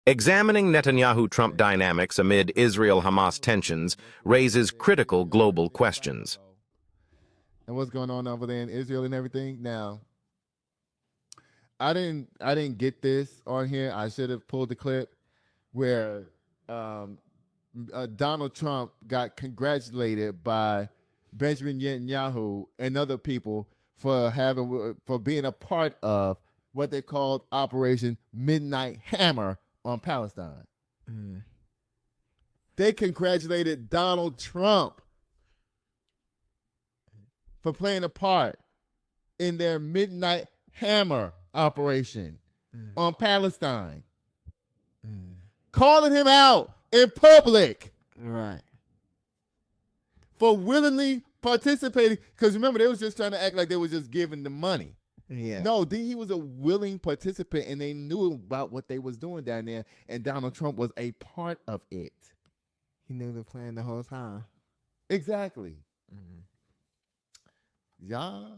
Examining Netanyahu-Trump dynamics amid Israel-Hamas tensions raises critical global questions. And what's going on over there in Israel and everything. Now, I didn't get this on here. I should have pulled the clip where Donald Trump got congratulated by Benjamin Netanyahu and other people for being a part of what they called Operation Midnight Hammer on Palestine. They congratulated Donald Trump for playing a part in their Midnight Hammer operation on Palestine, calling him out in public, Right. for willingly participating. Because remember, they was just trying to act like they was just giving the money. Yeah. No, he was a willing participant, and they knew about what they was doing down there, and Donald Trump was a part of it. He knew the plan the whole time. Exactly. Y'all.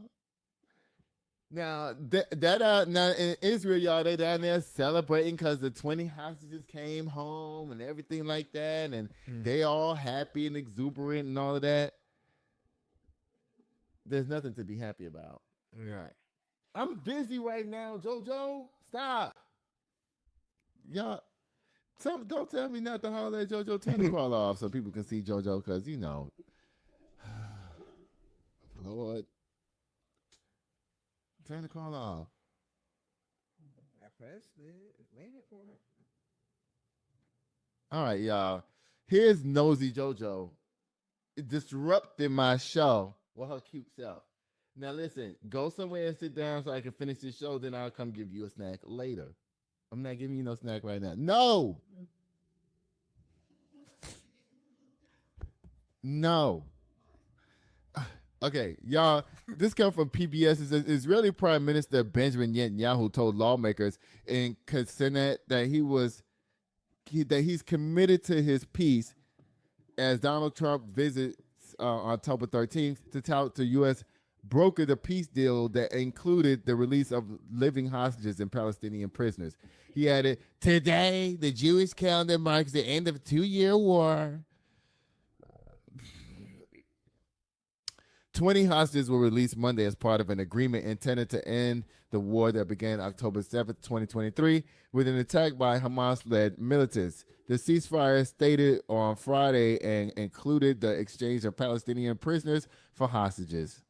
Now now in Israel, y'all, they down there celebrating because the 20 hostages came home and everything like that, and they all happy and exuberant and all of that. There's nothing to be happy about. Right. I'm busy right now, JoJo. Stop. Y'all, don't tell me not to holler at JoJo. Turn the call off so people can see JoJo, because you know, Lord. Turn the call off. I pressed it. Waited for it. All right, y'all. Here's Nosy JoJo disrupting my show with her cute self. Now listen, go somewhere and sit down so I can finish this show. Then I'll come give you a snack later. I'm not giving you no snack right now. No. No. Okay, y'all, this comes from PBS. It says Israeli Prime Minister Benjamin Netanyahu told lawmakers in Knesset that he's committed to his peace as Donald Trump visits October 13th to tout the U.S. brokered a peace deal that included the release of living hostages and Palestinian prisoners. He added, "Today, the Jewish calendar marks the end of a 2-year war." 20 hostages were released Monday as part of an agreement intended to end the war that began October 7th, 2023, with an attack by Hamas-led militants. The ceasefire stated on Friday and included the exchange of Palestinian prisoners for hostages.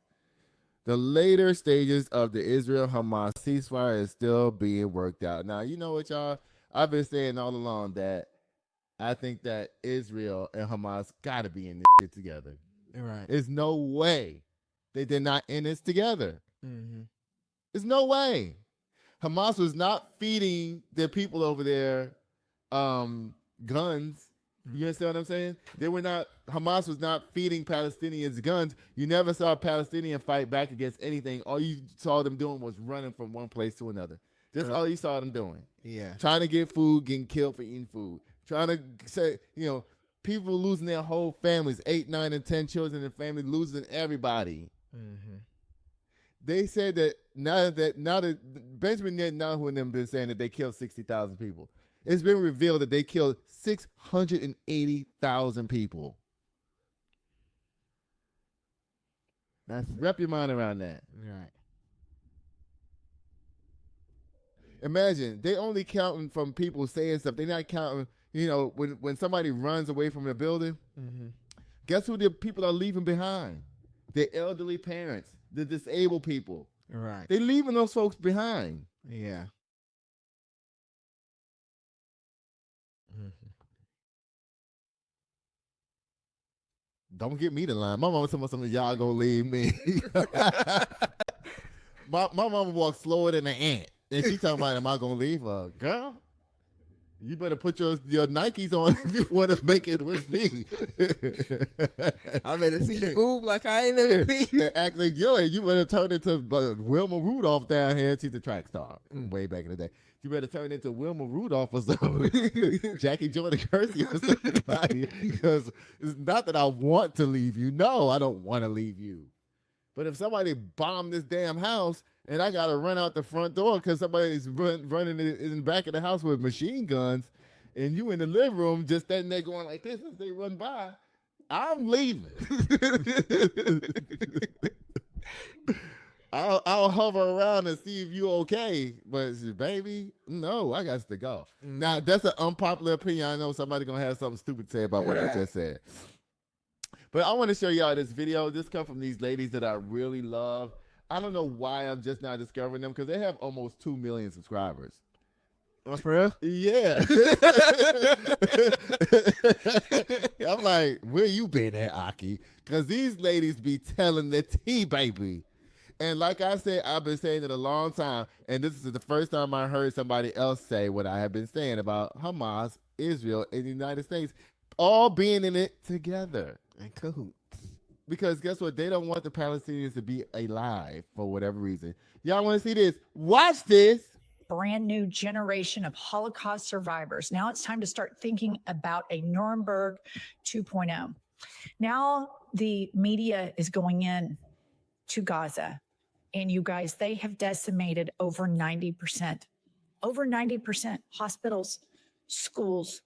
The later stages of the Israel-Hamas ceasefire is still being worked out. Now, you know what, y'all? I've been saying all along that I think that Israel and Hamas got to be in this shit together. Right. There's no way they did not end this together. There's no way. Hamas was not feeding their people over there guns. You understand what I'm saying? Hamas was not feeding Palestinians guns. You never saw a Palestinian fight back against anything. All you saw them doing was running from one place to another. That's all you saw them doing. Yeah. Trying to get food, getting killed for eating food. Trying to say, people losing their whole families, 8, 9, and 10 children and family, losing everybody. They said that now that Benjamin Netanyahu and them been saying that they killed 60,000 people. It's been revealed that they killed 680,000 people. Wrap your mind around that. Right. Imagine, they only counting from people saying stuff. They're not counting, when somebody runs away from a building, guess who the people are leaving behind? Their elderly parents, the disabled people. Right. They're leaving those folks behind. Yeah. Don't get me the line. My mama told me something, y'all gonna leave me. my mama walks slower than an ant. And she talking about, am I gonna leave her? Girl, you better put your Nikes on if you want to make it with me. I better see the boob like I ain't never seen. Act like, you better turn into Wilma Rudolph down here. She's the track star way back in the day. You better turn into Wilma Rudolph or something. Jackie Jordan Kersey or somebody. Because it's not that I want to leave you. No, I don't want to leave you. But if somebody bombed this damn house and I got to run out the front door because somebody's running in the back of the house with machine guns, and you in the living room just standing there going like this as they run by, I'm leaving. I'll hover around and see if you okay, but baby, no, I got to go. Now that's an unpopular opinion. I know somebody gonna have something stupid to say about what I just said, but I want to show y'all this video. This comes from these ladies that I really love. I don't know why I'm just now discovering them because they have almost 2 million subscribers. What's for real? Yeah. I'm like, where you been at, Aki? Because these ladies be telling the tea, baby. And like I said, I've been saying it a long time, and this is the first time I heard somebody else say what I have been saying about Hamas, Israel, and the United States all being in it together. And cahoots. Because guess what? They don't want the Palestinians to be alive for whatever reason. Y'all want to see this? Watch this. Brand new generation of Holocaust survivors. Now it's time to start thinking about a Nuremberg 2.0. Now the media is going in to Gaza. And you guys, they have decimated over 90%. Over 90%. Hospitals, schools,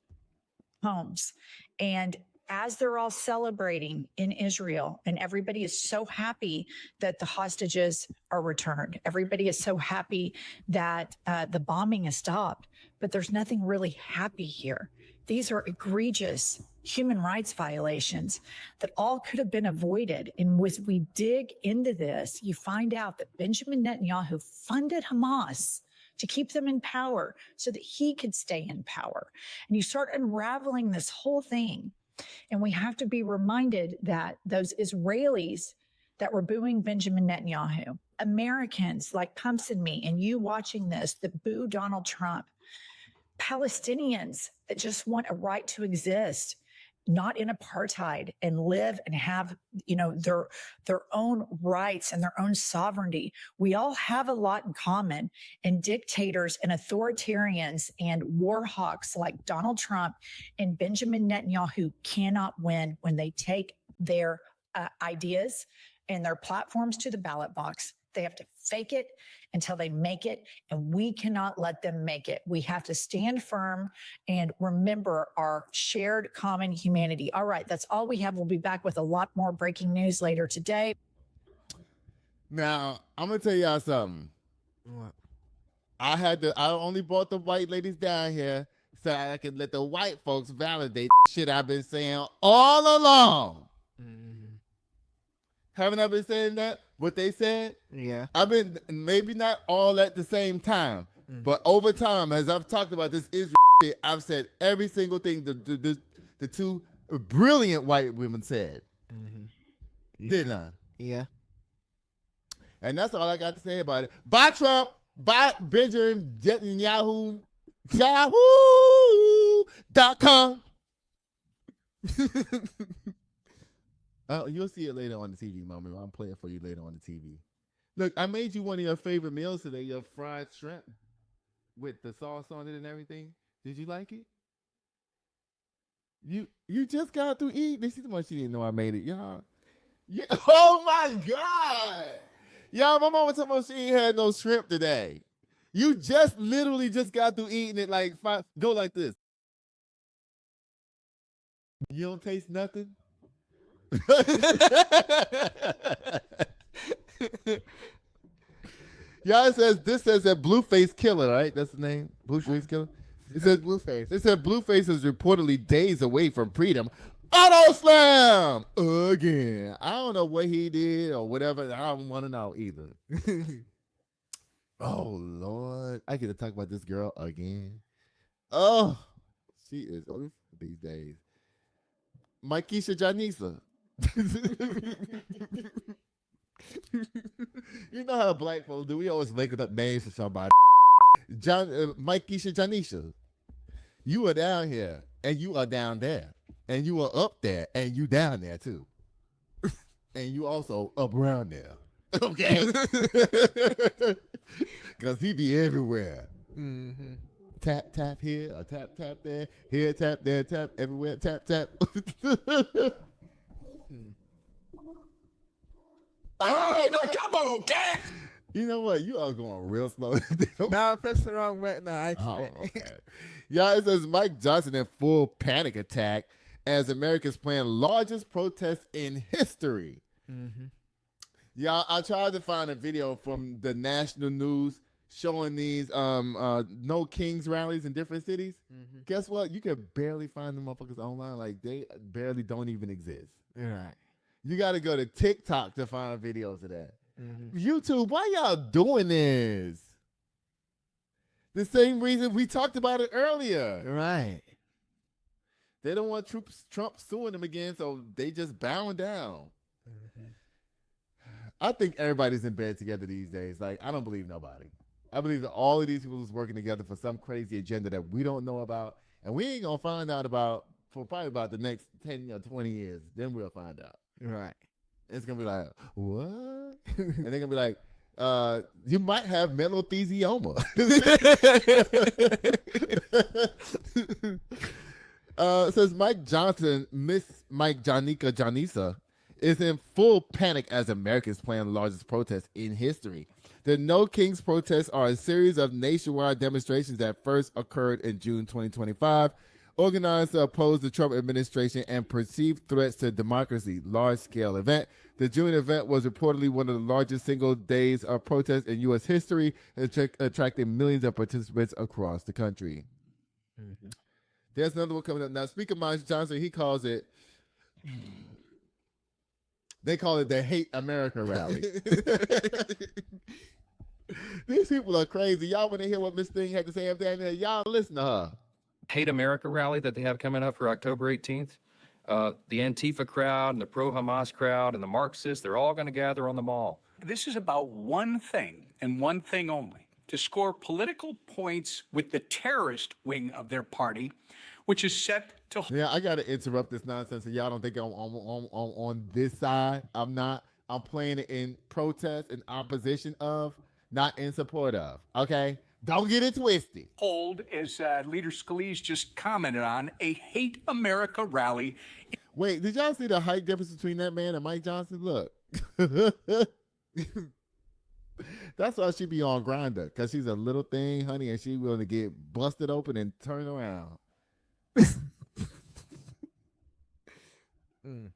homes. And as they're all celebrating in Israel, and everybody is so happy that the hostages are returned. Everybody is so happy that the bombing has stopped, but there's nothing really happy here. These are egregious human rights violations that all could have been avoided. And as we dig into this, you find out that Benjamin Netanyahu funded Hamas to keep them in power so that he could stay in power. And you start unraveling this whole thing. And we have to be reminded that those Israelis that were booing Benjamin Netanyahu, Americans like Pumps and me, and you watching this, that boo Donald Trump, Palestinians that just want a right to exist, not in apartheid, and live and have, their own rights and their own sovereignty. We all have a lot in common, and dictators and authoritarians and war hawks like Donald Trump and Benjamin Netanyahu cannot win when they take their ideas and their platforms to the ballot box. They have to fake it until they make it, and we cannot let them make it. We have to stand firm and remember our shared common humanity. All right, that's all we have. We'll be back with a lot more breaking news later today. Now, I'm going to tell y'all something. What? I only brought the white ladies down here so I could let the white folks validate shit I've been saying all along. Haven't I been saying that? What they said? Yeah. I've been, maybe not all at the same time, but over time, as I've talked about this Israel shit, I've said every single thing the two brilliant white women said. Didn't I? Yeah. And that's all I got to say about it. Bye, Trump. Bye, Benjamin Netanyahu. Yahoo.com. You'll see it later on the TV, Mommy. I'll play it for you later on the TV. Look, I made you one of your favorite meals today, your fried shrimp with the sauce on it and everything. Did you like it? You just got through eating. This is how much you didn't know I made it, y'all. Oh my God. Y'all, my mama told me she ain't had no shrimp today. You just literally just got through eating it like five. Go like this. You don't taste nothing? Y'all, this says that Blueface Killer, right? That's the name. Blueface Killer. It says Blueface. It said Blueface is reportedly days away from freedom. Auto slam again. I don't know what he did or whatever. I don't want to know either. Oh Lord, I get to talk about this girl again. Oh, she is these days. Mikesha Janisa. You know how black folks do. We always make up names for somebody. Mikesha Janisha. You are down here, and you are down there, and you are up there, and you down there too, and you also up around there. Okay, because he be everywhere. Tap tap here, or tap tap there, here tap there, tap everywhere, tap tap. All right, now come on, cat. You know what? You are going real slow. No, I pressed the wrong button. No, Okay. Yeah, it says Mike Johnson in full panic attack as Americans plan largest protest in history. Mm-hmm. Yeah, I tried to find a video from the national news showing these No Kings rallies in different cities. Mm-hmm. Guess what? You can barely find them motherfuckers online. Like, they barely don't even exist. You're right. You got to go to TikTok to find videos of that. Mm-hmm. YouTube, why y'all doing this? The same reason we talked about it earlier. Right. They don't want Trump suing them again, so they just bowing down. Mm-hmm. I think everybody's in bed together these days. Like, I don't believe nobody. I believe that all of these people is working together for some crazy agenda that we don't know about, and we ain't gonna find out about for probably about the next 10 or 20 years. Then we'll find out. Right. It's gonna be like, what? And they're gonna be like, you might have mesothelioma. It says Mike Johnson, Miss Mike Janika Janisa, is in full panic as Americans plan the largest protest in history. The No Kings protests are a series of nationwide demonstrations that first occurred in June 2025, organized to oppose the Trump administration and perceived threats to democracy. Large-scale event. The June event was reportedly one of the largest single days of protest in U.S. history, attracting millions of participants across the country. Mm-hmm. There's another one coming up now. Speaker Mike Johnson, he calls it. They call it the Hate America rally. These people are crazy. Y'all want to hear what Miss Thing had to say up there? Y'all listen to her. Hate America rally that they have coming up for October 18th. The Antifa crowd and the pro-Hamas crowd and the Marxists, they're all going to gather on the mall. This is about one thing and one thing only, to score political points with the terrorist wing of their party, which is set to... Yeah, I got to interrupt this nonsense. So y'all don't think I'm on this side. I'm not. I'm playing it in protest, in opposition of, not in support of. Okay? Don't get it twisted. Hold, as Leader Scalise just commented on, a Hate America rally. Wait, did y'all see the height difference between that man and Mike Johnson? Look. That's why she be on Grindr, because she's a little thing, honey, and she willing to get busted open and turn around.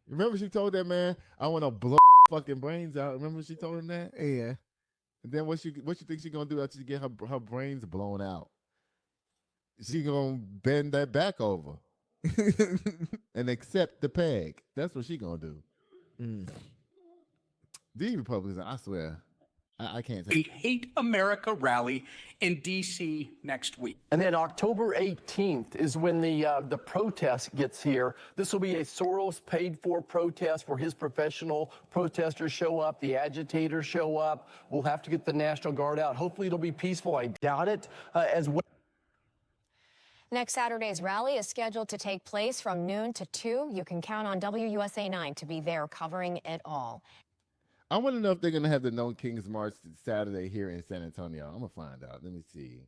Remember she told that man, I want to blow fucking brains out. Remember she told him that? Yeah. And then what you think she gonna do after she get her brains blown out? She gonna bend that back over and accept the peg. That's what she gonna do. These Republicans, I swear, I can't A Hate America rally in D.C. next week. And then October 18th is when the protest gets here. This will be a Soros paid-for protest where his professional protesters show up, the agitators show up. We'll have to get the National Guard out. Hopefully it'll be peaceful. I doubt it as well. Next Saturday's rally is scheduled to take place from noon to 2. You can count on WUSA 9 to be there covering it all. I want to know if they're going to have the No Kings March Saturday here in San Antonio. I'm going to find out. Let me see.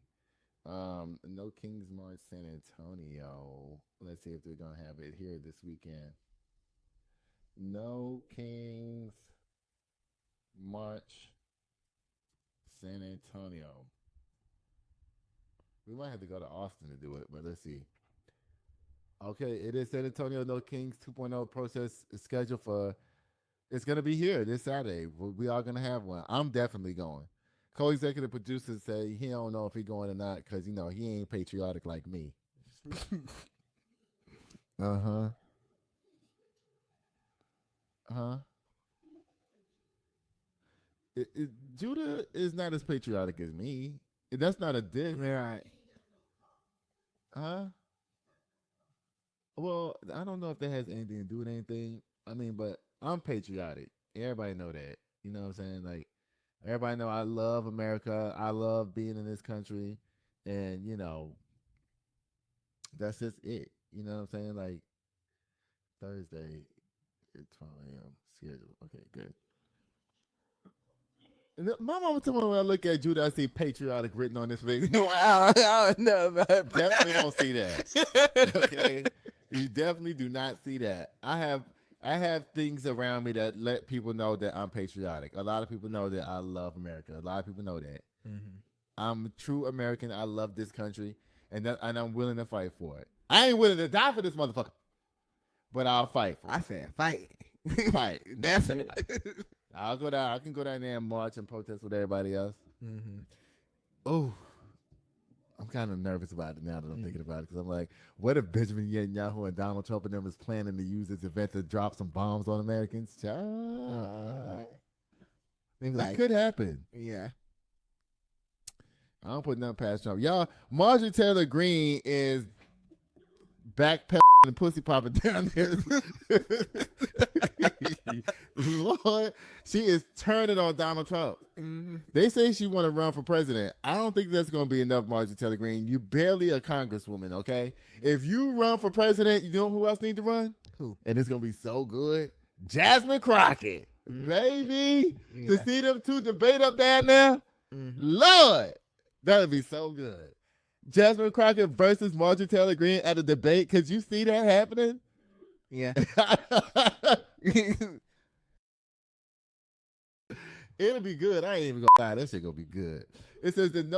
No Kings March San Antonio. Let's see if they're going to have it here this weekend. No Kings March San Antonio. We might have to go to Austin to do it, but let's see. Okay, it is San Antonio No Kings 2.0 process is scheduled for... It's going to be here this Saturday. We are going to have one. I'm definitely going. Co-executive producers say he don't know if he's going or not because, you know, he ain't patriotic like me. Uh-huh. Judah is not as patriotic as me. That's not a diss. Right. Huh? Well, I don't know if that has anything to do with anything. I mean, but I'm patriotic. Everybody know that. You know what I'm saying? Like, everybody know I love America. I love being in this country. And, you know, that's just it. You know what I'm saying? Like, Thursday at 12 a.m. schedule. Okay, good. And my mama told me when I look at Judah, I see patriotic written on this face. I don't know about that. Definitely don't see that. Okay? You definitely do not see that. I I have things around me that let people know that I'm patriotic. A lot of people know that I love America. A lot of people know that. Mm-hmm. I'm a true American. I love this country, and I'm willing to fight for it. I ain't willing to die for this motherfucker, but I'll fight for it. I said fight. Fight. That's it. I'll go down. I can go down there and march and protest with everybody else. Mm-hmm. Oh, I'm kind of nervous about it now that I'm thinking about it because I'm like, what if Benjamin Netanyahu and Donald Trump and them is planning to use this event to drop some bombs on Americans? Child. That could happen. Yeah. I don't put nothing past Trump. Y'all, Marjorie Taylor Greene is backpedaling and pussy popping down there. Lord, she is turning on Donald Trump. Mm-hmm. They say she want to run for president. I don't think that's going to be enough, Marjorie Taylor Greene. You barely a congresswoman, okay? If you run for president, you know who else need to run? Who? And it's going to be so good. Jasmine Crockett. Baby. To see them two debate up there now. Lord. That would be so good. Jasmine Crockett versus Marjorie Taylor Greene at a debate. Could you see that happening? Yeah. It'll be good. I ain't even gonna lie. That shit gonna be good. It says that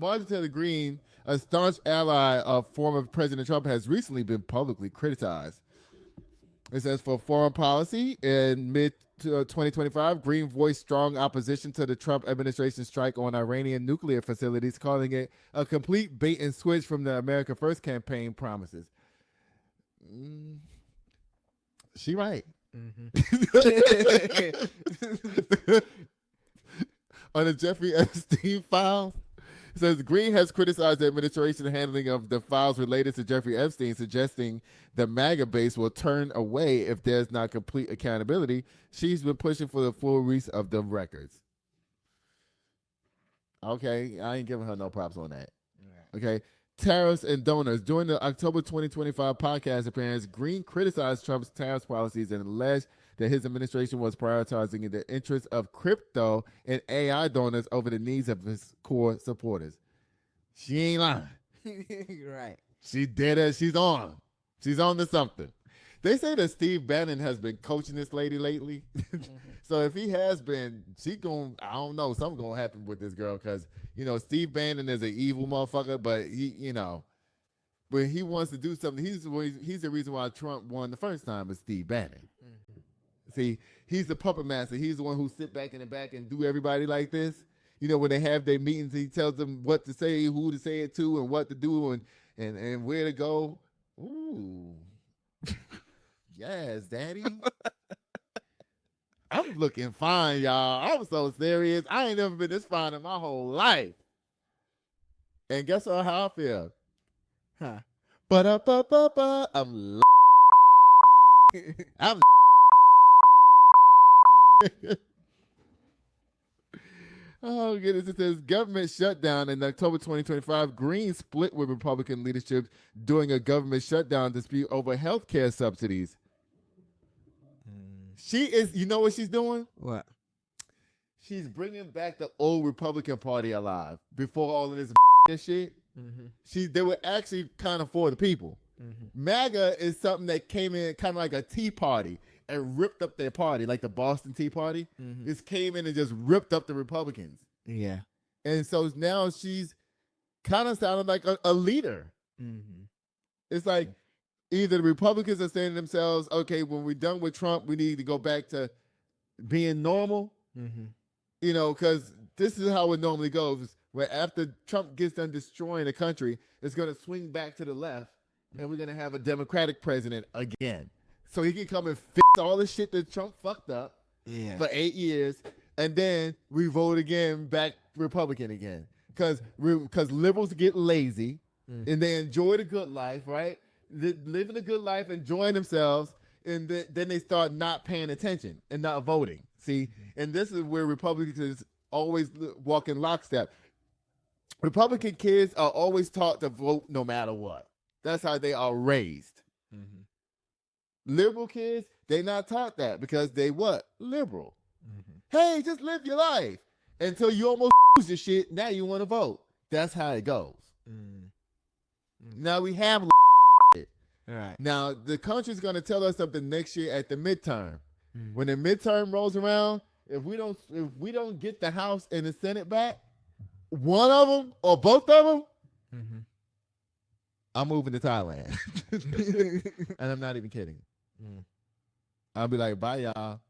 Marjorie Taylor Greene, a staunch ally of former President Trump, has recently been publicly criticized. It says for foreign policy in mid-2025, Greene voiced strong opposition to the Trump administration strike on Iranian nuclear facilities, calling it a complete bait and switch from the America First campaign promises. She right. On the Jeffrey Epstein files, it says Greene has criticized the administration's handling of the files related to Jeffrey Epstein, suggesting the MAGA base will turn away if there's not complete accountability. She's been pushing for the full release of the records. Okay, I ain't giving her no props on that. Okay, tariffs and donors. During the October 2025 podcast appearance, Greene criticized Trump's tariffs policies and alleged that his administration was prioritizing the interests of crypto and AI donors over the needs of his core supporters. She ain't lying. Right. She did it. She's on. She's on to something. They say that Steve Bannon has been coaching this lady lately. So if he has been, I don't know, something's going to happen with this girl because, Steve Bannon is an evil motherfucker, but when he wants to do something, he's the reason why Trump won the first time is Steve Bannon. See, he's the puppet master. He's the one who sit back in the back and do everybody like this. When they have their meetings, he tells them what to say, who to say it to, and what to do, and where to go. Ooh. Yes, Daddy. I'm looking fine, y'all. I'm so serious. I ain't never been this fine in my whole life. And guess how I feel? Huh. I'm Oh, goodness. It says government shutdown in October 2025. Greene split with Republican leadership during a government shutdown dispute over health care subsidies. She is, you know what she's doing? What? She's bringing back the old Republican Party alive before all of this shit. They were actually kind of for the people. MAGA is something that came in kind of like a Tea Party and ripped up their party, like the Boston Tea Party. Just came in and just ripped up the Republicans. Yeah. And so now she's kind of sounding like a leader. It's like either the Republicans are saying to themselves, okay, when we're done with Trump, we need to go back to being normal. Because this is how it normally goes. Where after Trump gets done destroying the country, it's going to swing back to the left, and we're going to have a Democratic president again. So he can come and fix all the shit that Trump fucked up for 8 years, and then we vote again back Republican again. Because liberals get lazy, and they enjoy the good life, right? Living a good life, enjoying themselves, and then they start not paying attention and not voting. See? And this is where Republicans always walk in lockstep. Republican kids are always taught to vote no matter what. That's how they are raised. Liberal kids, they not taught that because they what? Liberal. Hey, just live your life until you almost lose your shit. Now you want to vote. That's how it goes. Now we have shit. Right. Now, the country's going to tell us something next year at the midterm. When the midterm rolls around, if we don't get the House and the Senate back, one of them or both of them, I'm moving to Thailand. And I'm not even kidding. I'll be like, bye, y'all.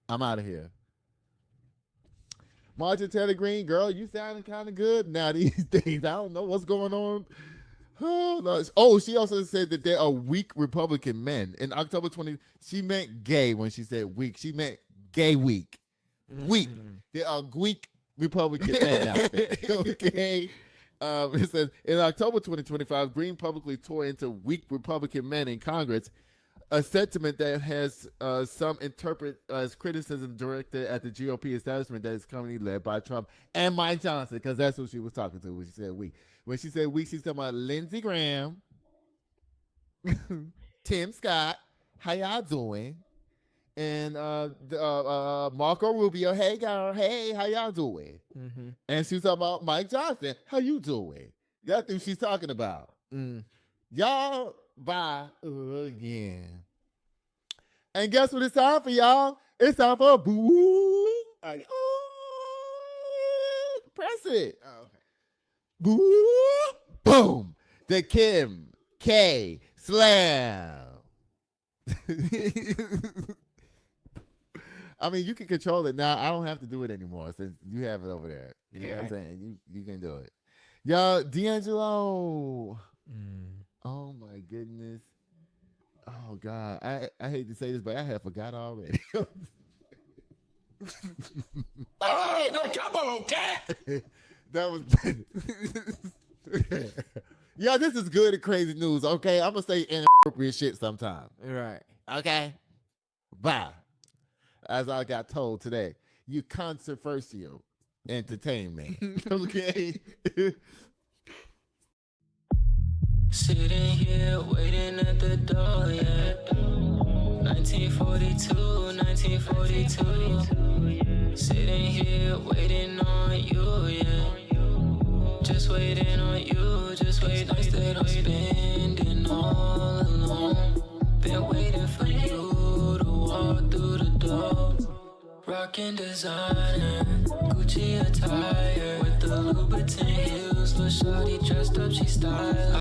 I'm out of here. Marjorie Taylor Greene, girl, you sounding kind of good now these days. I don't know what's going on. Oh, no. Oh, she also said that there are weak Republican men. In October 20, she meant gay when she said weak. She meant gay weak. Weak. There are weak Republican men out there. Okay. It says, in October 2025, Green publicly tore into weak Republican men in Congress, a sentiment that has some interpret as criticism directed at the GOP establishment that is currently led by Trump and Mike Johnson, because that's who she was talking to when she said weak. When she said weak, she's talking about Lindsey Graham, Tim Scott, how y'all doing? And Marco Rubio, hey girl, hey, how y'all doing? And she's talking about Mike Johnson, how you doing? That's who she's talking about. Y'all, bye again. And guess what it's time for, y'all? It's time for a boo. Press it. Oh, okay. Boo. Boom. The Kim K Slam. I mean, you can control it now. I don't have to do it anymore since you have it over there. You know what I'm saying? You can do it. Y'all, D'Angelo. Oh, my goodness. Oh, God. I hate to say this, but I have forgot already. Oh, no, come on, Dad. That was... Yo, this is good and crazy news, okay? I'm going to say inappropriate shit sometime. Right. Okay? Bye. As I got told today, you controversial entertainment. Okay? Sitting here waiting at the door, yeah. 1942, 1942. Sitting here waiting on you, yeah. Just waiting on you, just waiting. Nights that I'm spending all alone. Been waiting for you to walk through the door. Rockin' designer, Gucci attire with the Louboutin heels. Little shawty dressed up, she style.